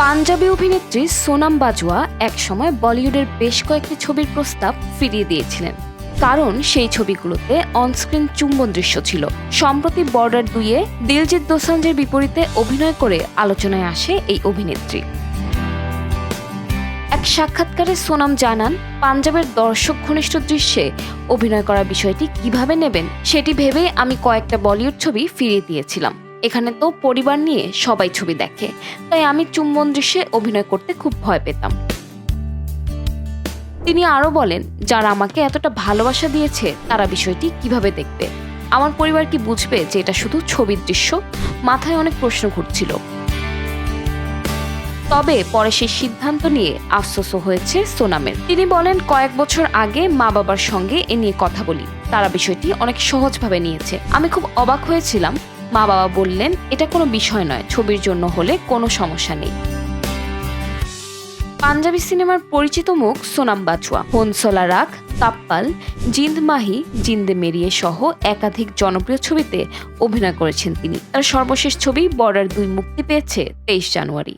পাঞ্জাবি অভিনেত্রী সোনাম বাজওয়া একসময় বলিউডের বেশ কয়েকটি ছবির প্রস্তাব ফিরিয়ে দিয়েছিলেন, কারণ সেই ছবিগুলোতে অনস্ক্রিন চুম্বন দৃশ্য ছিল। সম্প্রতি বর্ডার 2-এ দিলজিৎ দোসাঞ্জের বিপরীতে অভিনয় করে আলোচনায় আসে এই অভিনেত্রী। এক সাক্ষাৎকারে সোনাম জানান, পাঞ্জাবের দর্শক ঘনিষ্ঠ দৃশ্যে অভিনয় করার বিষয়টি কিভাবে নেবেন সেটি ভেবেই আমি কয়েকটা বলিউড ছবি ফিরিয়ে দিয়েছিলাম। এখানে তো পরিবার নিয়ে সবাই ছবি দেখে, তাই আমি চুম্বন দৃশ্যে অভিনয় করতে খুব ভয় পেতাম। তিনি আরও বলেন, যারা আমাকে এতটা ভালোবাসা দিয়েছে তারা বিষয়টি কিভাবে দেখবে, আমার পরিবার কি বুঝবে যে এটা শুধু ছবির দৃশ্য? মাথায় অনেক প্রশ্ন ঘুরছিল। তবে পরে সেই সিদ্ধান্ত নিয়ে আফসোসও হয়েছে সোনামের। তিনি বলেন, কয়েক বছর আগে মা বাবার সঙ্গে এ নিয়ে কথা বলি, তারা বিষয়টি অনেক সহজভাবে নিয়েছে। আমি খুব অবাক হয়েছিলাম। মা বাবা বললেন, এটা কোনো বিষয় নয়, ছবির জন্য হলে কোনো সমস্যা নেই। পাঞ্জাবি সিনেমার পরিচিত মুখ সোনাম বাজওয়া হোনসলা রাগ, তাপ্পাল, জিন্দ মাহি, জিন্দে মেরিয়ে সহ একাধিক জনপ্রিয় ছবিতে অভিনয় করেছেন তিনি। তার সর্বশেষ ছবি বর্ডার 2 মুক্তি পেয়েছে 23 জানুয়ারি।